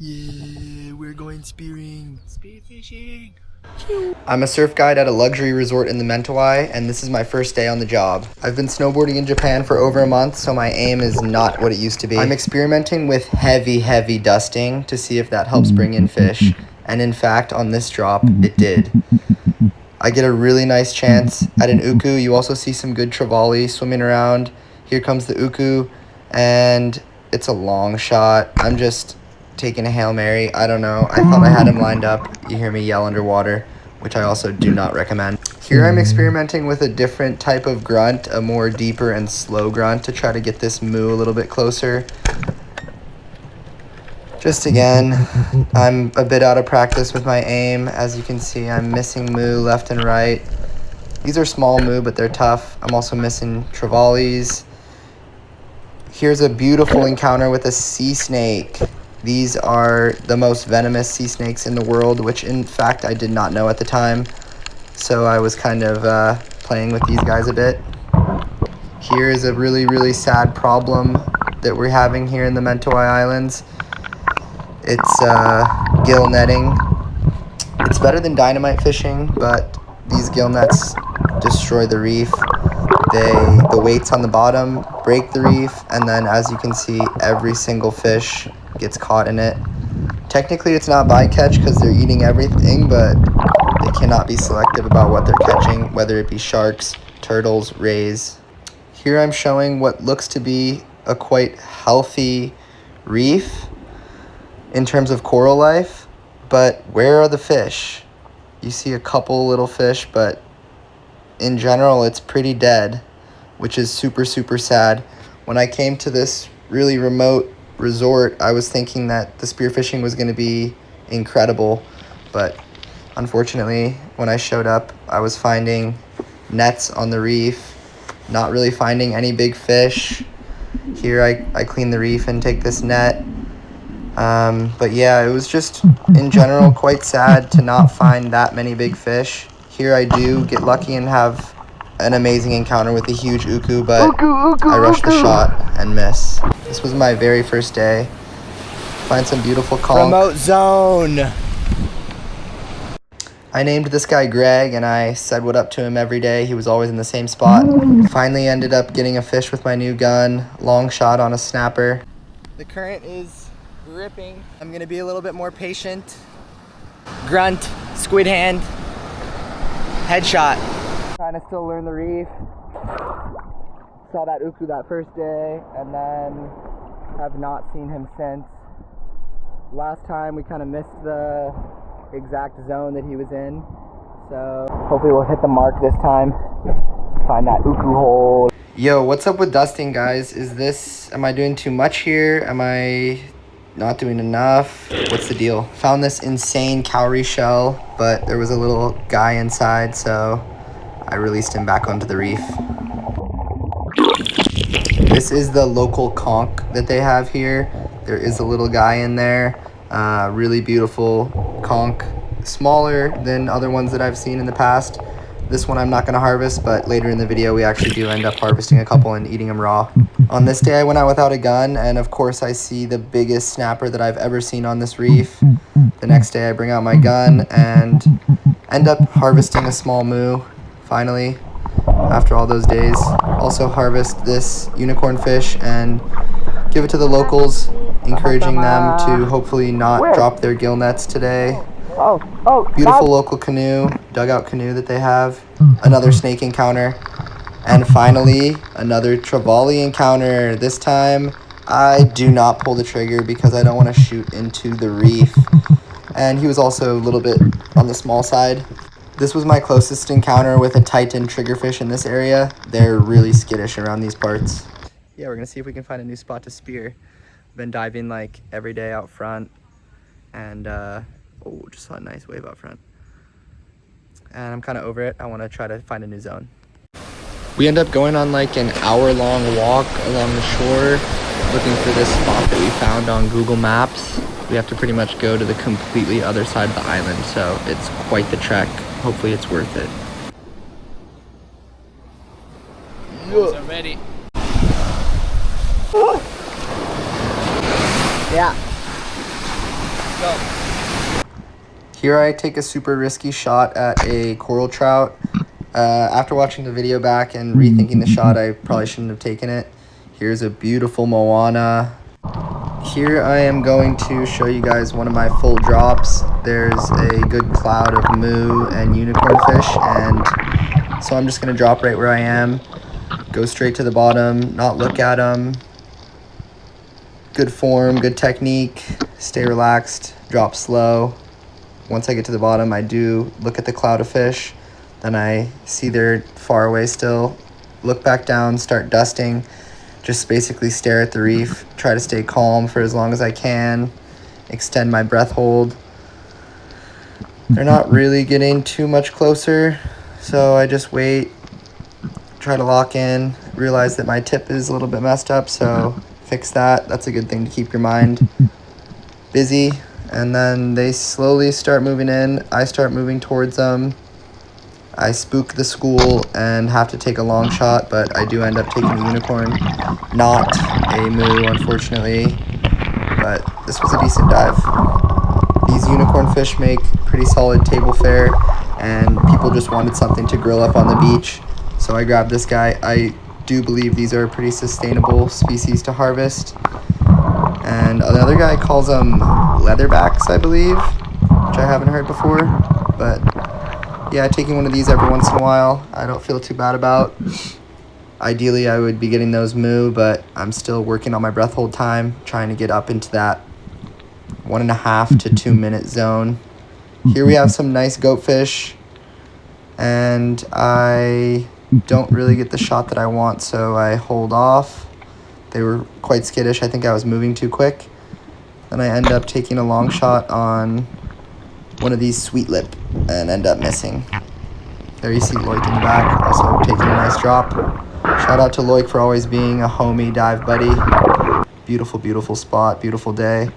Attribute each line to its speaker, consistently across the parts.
Speaker 1: Yeah, we're going spearing. Spearfishing.
Speaker 2: I'm a surf guide at a luxury resort in the Mentawai, and this is my first day on the job. I've been snowboarding in Japan for over a month, so my aim is not what it used to be. I'm experimenting with heavy dusting to see if that helps bring in fish, and in fact, on this drop, it did. I get a really nice chance at an uku. You also see some good trevally swimming around. Here comes the uku, and it's a long shot. I'm just taking a Hail Mary. I don't know. I thought I had him lined up. You hear me yell underwater, which I also do not recommend. Here I'm experimenting with a different type of grunt, a more deeper and slow grunt to try to get this moo a little bit closer. Just again, I'm a bit out of practice with my aim. As you can see, I'm missing moo left and right. These are small moo, but they're tough. I'm also missing trevallies. Here's a beautiful encounter with a sea snake. These are the most venomous sea snakes in the world, which in fact I did not know at the time. So I was kind of playing with these guys a bit. Here is a really sad problem that we're having here in the Mentawai Islands. It's gill netting. It's better than dynamite fishing, but these gill nets destroy the reef. The weights on the bottom break the reef, and then as you can see, every single fish gets caught in it. Technically it's not bycatch because they're eating everything, but they cannot be selective about what they're catching, whether it be sharks, turtles, rays. Here I'm showing what looks to be a quite healthy reef in terms of coral life, but where are the fish? You see a couple little fish, but in general it's pretty dead, which is super sad. When I came to this really remote resort, I was thinking that the spearfishing was going to be incredible, but unfortunately when I showed up I was finding nets on the reef, not really finding any big fish. Here I clean the reef and take this net. But yeah, it was just in general quite sad to not find that many big fish. Here I do get lucky and have an amazing encounter with a huge uku, but I rush the shot and miss. This was my very first day. Find some beautiful conch.
Speaker 1: Remote zone.
Speaker 2: I named this guy Greg, and I said what up to him every day. He was always in the same spot. Finally ended up getting a fish with my new gun. Long shot on a snapper. The current is ripping. I'm gonna be a little bit more patient.
Speaker 1: Grunt, squid hand, headshot.
Speaker 2: Trying to still learn the reef. Saw that uku that first day, and then have not seen him since. Last time we kind of missed the exact zone that he was in, so hopefully we'll hit the mark this time. Find that uku hole. Yo, what's up with dusting, guys? Am I doing too much here? Am I not doing enough? What's the deal? Found this insane cowrie shell, but there was a little guy inside, so I released him back onto the reef. This is the local conch that they have here. There is a little guy in there. Really beautiful conch. Smaller than other ones that I've seen in the past. This one I'm not going to harvest, but later in the video we actually do end up harvesting a couple and eating them raw. On this day I went out without a gun, and of course I see the biggest snapper that I've ever seen on this reef. The next day I bring out my gun and end up harvesting a small moo, finally, after all those days. Also harvest this unicorn fish and give it to the locals, encouraging them to hopefully not drop their gill nets today. Beautiful local canoe, dugout canoe that they have. Another snake encounter. And finally, another trevally encounter. This time, I do not pull the trigger because I don't want to shoot into the reef. And he was also a little bit on the small side. This was my closest encounter with a Titan triggerfish in this area. They're really skittish around these parts. Yeah, we're gonna see if we can find a new spot to spear. I've been diving like every day out front, and just saw a nice wave out front. And I'm kind of over it. I want to try to find a new zone. We end up going on like an hour-long walk along the shore, looking for this spot that we found on Google Maps. We have to pretty much go to the completely other side of the island, so it's quite the trek. Hopefully it's worth it.
Speaker 1: Boats are ready. Yeah. go.
Speaker 2: Here I take a super risky shot at a coral trout. After watching the video back and rethinking the shot, I probably shouldn't have taken it. Here's a beautiful Moana. Here I am going to show you guys one of my full drops. There's a good cloud of moo and unicorn fish, and so I'm just going to drop right where I am, go straight to the bottom, not look at them. Good form, good technique, stay relaxed, drop slow. Once I get to the bottom, I do look at the cloud of fish. Then I see they're far away still, look back down, start dusting. Just basically stare at the reef, try to stay calm for as long as I can, extend my breath hold. They're not really getting too much closer, so I just wait, try to lock in, realize that my tip is a little bit messed up, so fix that. That's a good thing to keep your mind busy. And then they slowly start moving in. I start moving towards them. I spook the school and have to take a long shot, but I do end up taking a unicorn, not a moo, unfortunately, but this was a decent dive. These unicorn fish make pretty solid table fare, and people just wanted something to grill up on the beach, so I grabbed this guy. I do believe these are a pretty sustainable species to harvest, and another guy calls them leatherbacks, I believe, which I haven't heard before, but yeah, taking one of these every once in a while, I don't feel too bad about. Ideally, I would be getting those moo, but I'm still working on my breath hold time, trying to get up into that 1.5 to 2 minute zone. Here we have some nice goatfish, and I don't really get the shot that I want, so I hold off. They were quite skittish. I think I was moving too quick. Then I end up taking a long shot on one of these sweet lip and end up missing. There you see Loic in the back, also taking a nice drop. Shout out to Loic for always being a homie dive buddy. Beautiful, beautiful spot, beautiful day.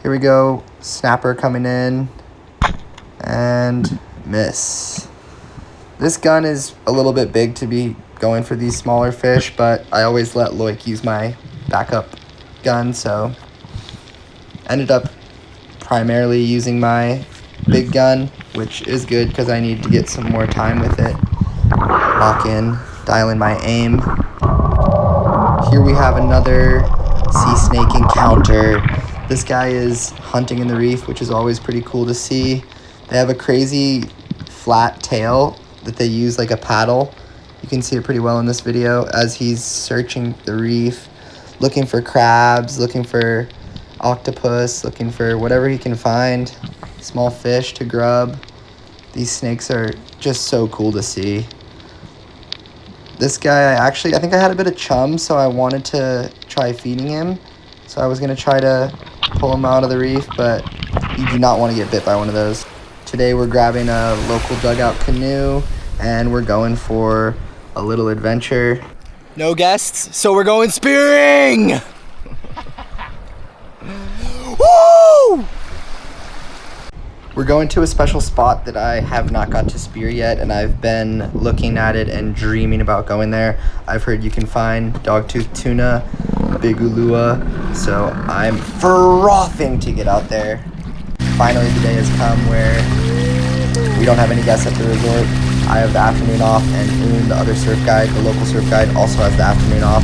Speaker 2: Here we go, snapper coming in, and miss. This gun is a little bit big to be going for these smaller fish, but I always let Loic use my backup gun, so ended up primarily using my big gun, which is good because I need to get some more time with it. Lock in, dial in my aim. Here we have another sea snake encounter. This guy is hunting in the reef, which is always pretty cool to see. They have a crazy flat tail that they use like a paddle. You can see it pretty well in this video as he's searching the reef, looking for crabs, looking for octopus, looking for whatever he can find, small fish to grub. These snakes are just so cool to see. This guy, I think I had a bit of chum, so I wanted to try feeding him. So I was going to try to pull him out of the reef, but you do not want to get bit by one of those. Today we're grabbing a local dugout canoe, and we're going for a little adventure.
Speaker 1: No guests, so we're going spearing! Woo!
Speaker 2: We're going to a special spot that I have not got to spear yet, and I've been looking at it and dreaming about going there. I've heard you can find dogtooth tuna, big ulua, so I'm frothing to get out there. Finally, the day has come where we don't have any guests at the resort. I have the afternoon off, and Oon, the other surf guide, the local surf guide, also has the afternoon off.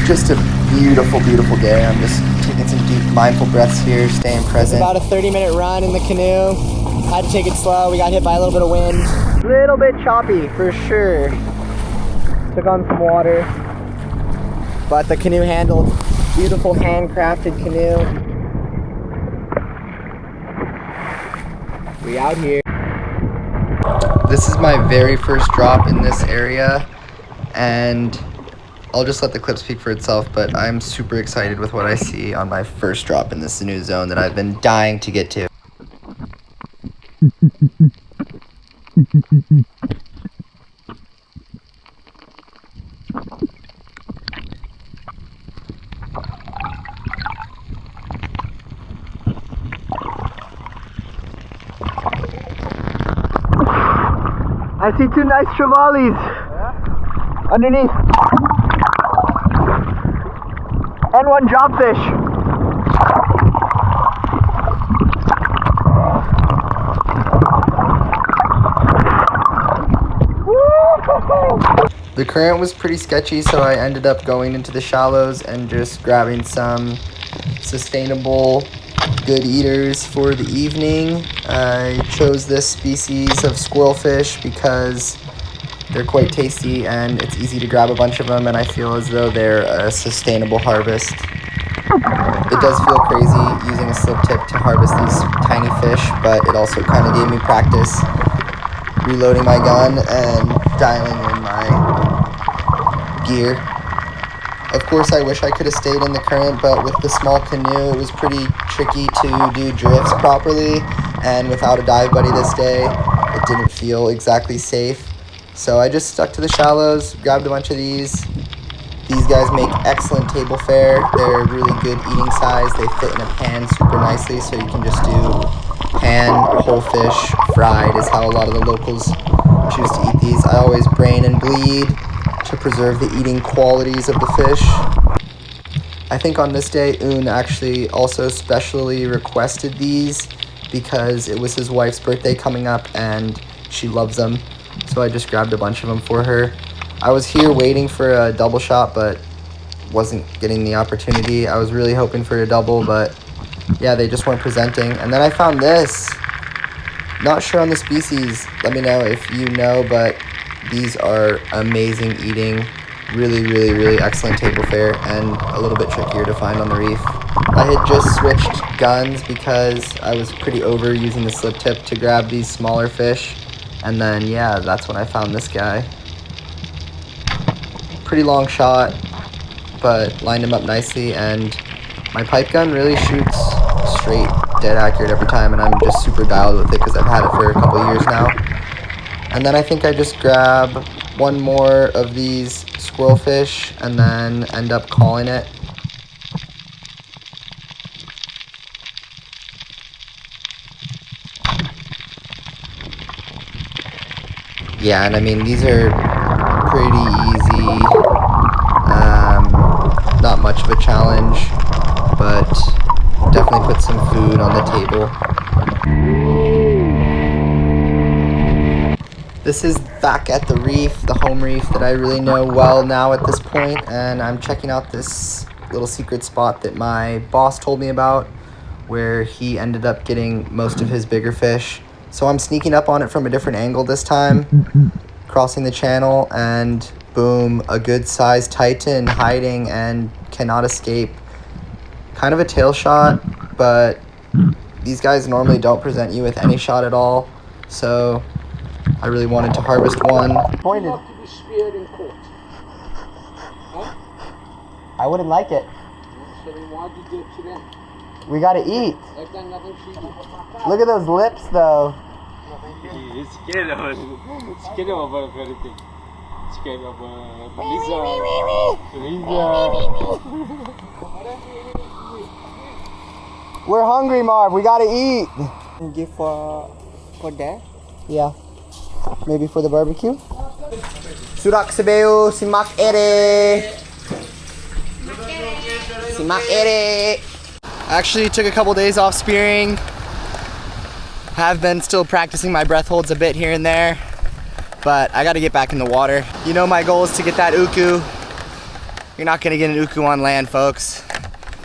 Speaker 2: Just a beautiful, beautiful day. I'm just taking some deep, mindful breaths here, staying present.
Speaker 1: About a 30-minute run in the canoe. Had to take it slow. We got hit by a little bit of wind.
Speaker 2: Little bit choppy, for sure.
Speaker 1: Took on some water. But the canoe handled. Beautiful handcrafted canoe. We out here.
Speaker 2: This is my very first drop in this area, and I'll just let the clip speak for itself, but I'm super excited with what I see on my first drop in this new zone that I've been dying to get to. I see two nice trevallies. Yeah? Underneath. And one dropfish. The current was pretty sketchy, so I ended up going into the shallows and just grabbing some sustainable good eaters for the evening. I chose this species of squirrelfish because they're quite tasty and it's easy to grab a bunch of them, and I feel as though they're a sustainable harvest. It does feel crazy using a slip tip to harvest these tiny fish, but it also kind of gave me practice reloading my gun and dialing in my gear. Of course, I wish I could have stayed in the current, but with the small canoe, it was pretty tricky to do drifts properly, and without a dive buddy this day, it didn't feel exactly safe. So I just stuck to the shallows, grabbed a bunch of these. These guys make excellent table fare. They're really good eating size. They fit in a pan super nicely, so you can just do pan, whole fish, fried is how a lot of the locals choose to eat these. I always brain and bleed to preserve the eating qualities of the fish. I think on this day, Un actually also specially requested these because it was his wife's birthday coming up and she loves them. So I just grabbed a bunch of them for her. I was here waiting for a double shot, but wasn't getting the opportunity. I was really hoping for a double, but yeah, they just weren't presenting. And then I found this. Not sure on the species. Let me know if you know, but these are amazing eating. Really, really, really excellent table fare and a little bit trickier to find on the reef. I had just switched guns because I was pretty over using the slip tip to grab these smaller fish. And then, yeah, that's when I found this guy. Pretty long shot, but lined him up nicely, and my pipe gun really shoots straight, dead accurate every time, and I'm just super dialed with it because I've had it for a couple years now. And then I think I just grab one more of these squirrelfish and then end up calling it. Yeah, and I mean, these are pretty easy. Not much of a challenge, but definitely put some food on the table. This is back at the reef, the home reef that I really know well now at this point, and I'm checking out this little secret spot that my boss told me about where he ended up getting most of his bigger fish. So I'm sneaking up on it from a different angle this time, crossing the channel, and boom, a good sized titan hiding and cannot escape. Kind of a tail shot, but these guys normally don't present you with any shot at all, so I really wanted to harvest one. Pointed.
Speaker 3: Not to be speared and caught. Huh?
Speaker 1: I wouldn't like it.
Speaker 3: So then why did you do it to them?
Speaker 1: We gotta eat.
Speaker 3: They've done nothing to you.
Speaker 1: Look at those lips though.
Speaker 4: He's scared of it. Scared of everything. Scared of Lisa.
Speaker 1: We're hungry, Marv. We gotta eat.
Speaker 3: Give for that?
Speaker 1: Yeah. Maybe for the barbecue? Surak sebeu simak ere. Simak ere. Actually took a couple days off spearing. Have been still practicing my breath holds a bit here and there, but I gotta get back in the water. You know my goal is to get that uku. You're not gonna get an uku on land, folks.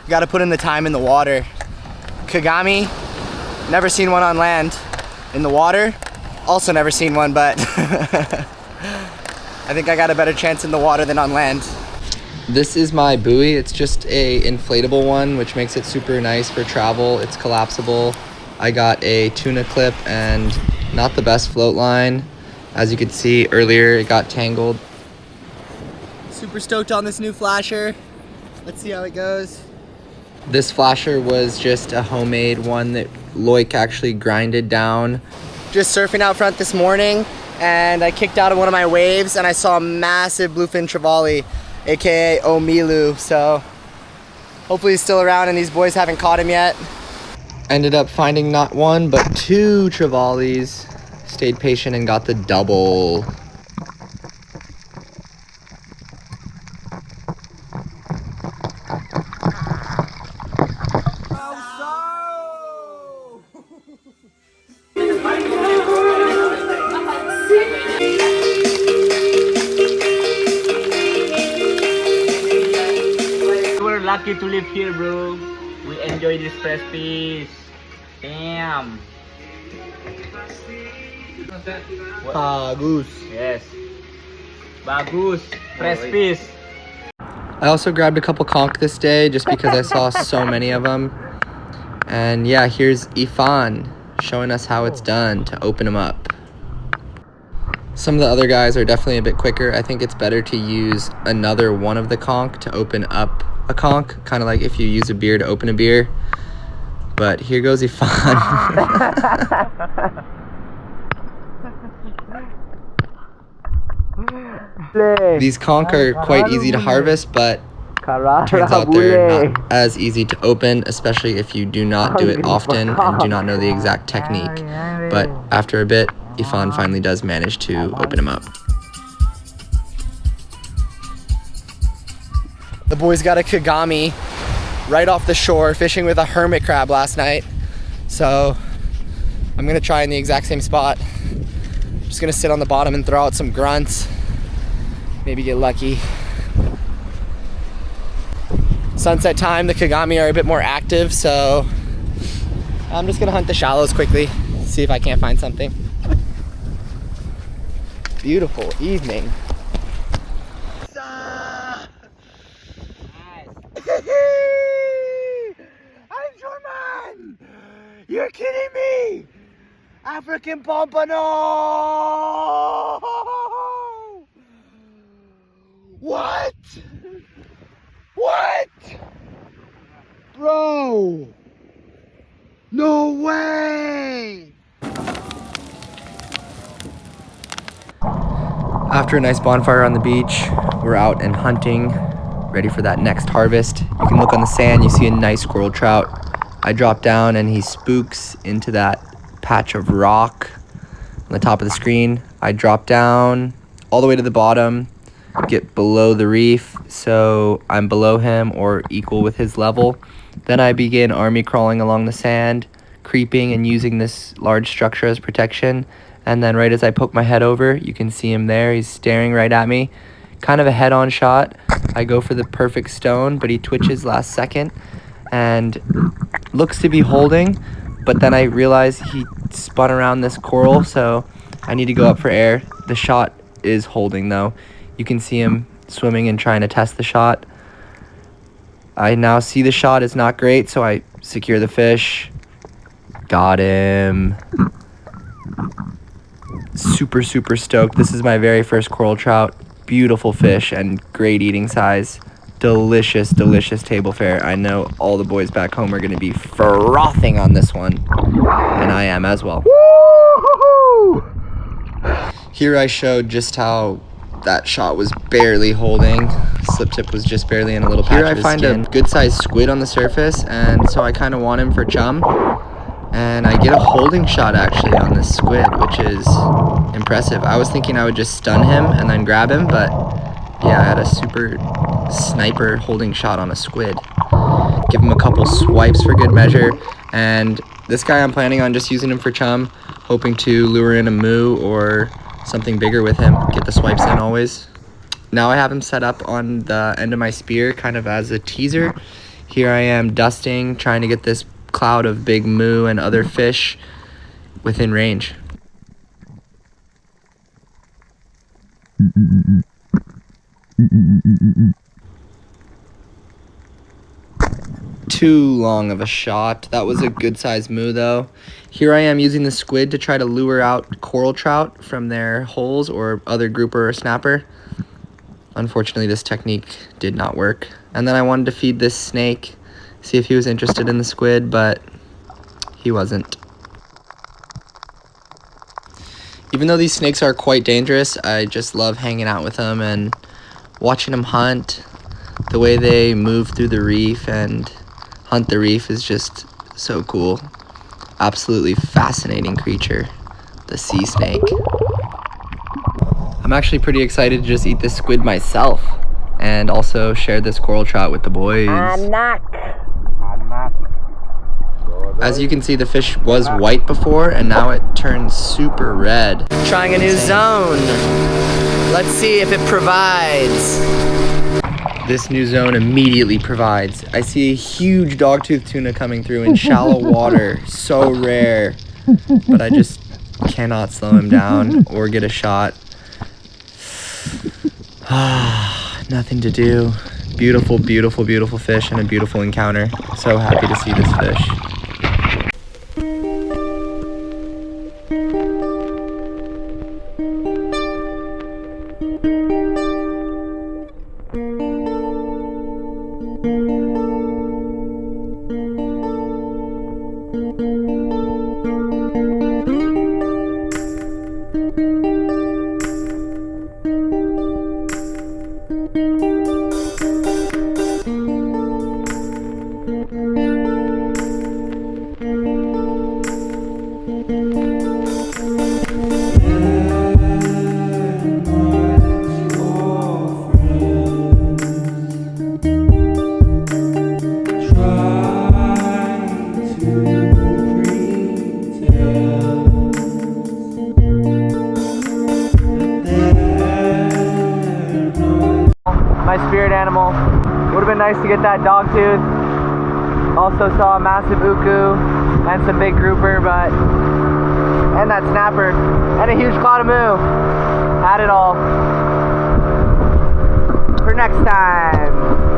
Speaker 1: You gotta put in the time in the water. Kagami, never seen one on land. In the water, also never seen one, but I think I got a better chance in the water than on land.
Speaker 2: This is my buoy. It's just a inflatable one, which makes it super nice for travel. It's collapsible. I got a tuna clip and not the best float line. As you could see earlier, it got tangled.
Speaker 1: Super stoked on this new flasher. Let's see how it goes.
Speaker 2: This flasher was just a homemade one that Loic actually grinded down.
Speaker 1: Just surfing out front this morning, and I kicked out of one of my waves and I saw a massive bluefin trevally, aka Omilu. So hopefully he's still around and these boys haven't caught him yet.
Speaker 2: Ended up finding not one, but two trevallies. Stayed patient and got the double.
Speaker 4: lucky to live here, bro. We enjoy this fresh fish. Damn.
Speaker 1: Bagus.
Speaker 4: Yes. Bagus. Fresh fish.
Speaker 2: I also grabbed a couple conch this day just because I saw so many of them. And yeah, here's Ifan showing us how it's done to open them up. Some of the other guys are definitely a bit quicker. I think it's better to use another one of the conch to open up a conch, kind of like if you use a beer to open a beer. But here goes Ifan. These conch are quite easy to harvest, but turns out they're not as easy to open, especially if you do not do it often and do not know the exact technique. But after a bit, Ifan finally does manage to open them up.
Speaker 1: The boys got a kagami right off the shore fishing with a hermit crab last night. So I'm gonna try in the exact same spot. Just gonna sit on the bottom and throw out some grunts. Maybe get lucky. Sunset time, the kagami are a bit more active, so I'm just gonna hunt the shallows quickly, see if I can't find something. Beautiful evening. I'm German! You're kidding me! African pompano! What? What? Bro! No way!
Speaker 2: After a nice bonfire on the beach, we're out and hunting, ready for that next harvest. You can look on the sand, you see a nice squirrel trout. I drop down and he spooks into that patch of rock on the top of the screen. I drop down all the way to the bottom, get below the reef, so I'm below him or equal with his level. Then I begin army crawling along the sand, creeping and using this large structure as protection. And then right as I poke my head over, you can see him there. He's staring right at me. Kind of a head-on shot. I go for the perfect stone, but he twitches last second and looks to be holding, but then I realize he spun around this coral, so I need to go up for air. The shot is holding though. You can see him swimming and trying to test the shot. I now see the shot is not great, so I secure the fish. Got him. Super stoked. This is my very first coral trout. Beautiful fish and great eating size. Delicious table fare. I know all the boys back home are going to be frothing on this one, and I am as well. Woo-hoo-hoo! Here I showed just how that shot was barely holding. Slip tip was just barely in a little patch of his skin. Here I find a good sized squid on the surface, and so I kind of want him for chum. And I get a holding shot actually on this squid, which is impressive. I was thinking I would just stun him and then grab him, but yeah, I had a super sniper holding shot on a squid. Give him a couple swipes for good measure, and this guy I'm planning on just using him for chum, hoping to lure in a moo or something bigger with him. Get the swipes in always. Now I have him set up on the end of my spear kind of as a teaser. Here I am dusting, trying to get this cloud of big moo and other fish within range. Too long of a shot. That was a good sized moo though. Here I am using the squid to try to lure out coral trout from their holes or other grouper or snapper. Unfortunately, this technique did not work. And then I wanted to feed this snake, see if he was interested in the squid, but he wasn't. Even though these snakes are quite dangerous, I just love hanging out with them and watching them hunt. The way they move through the reef and hunt the reef is just so cool. Absolutely fascinating creature, the sea snake. I'm actually pretty excited to just eat this squid myself and also share this coral trout with the boys. As you can see, the fish was white before and now it turns super red.
Speaker 1: Trying a new zone. Let's see if it provides.
Speaker 2: this new zone immediately provides. I see a huge dogtooth tuna coming through in shallow water. So rare. But I just cannot slow him down or get a shot. Nothing to do. Beautiful, beautiful, beautiful fish and a beautiful encounter. So happy to see this fish.
Speaker 1: My spirit animal. Would have been nice to get that dogtooth. Also saw a massive uku and some big grouper, and that snapper and a huge cloud of moo. Had it all. For next time.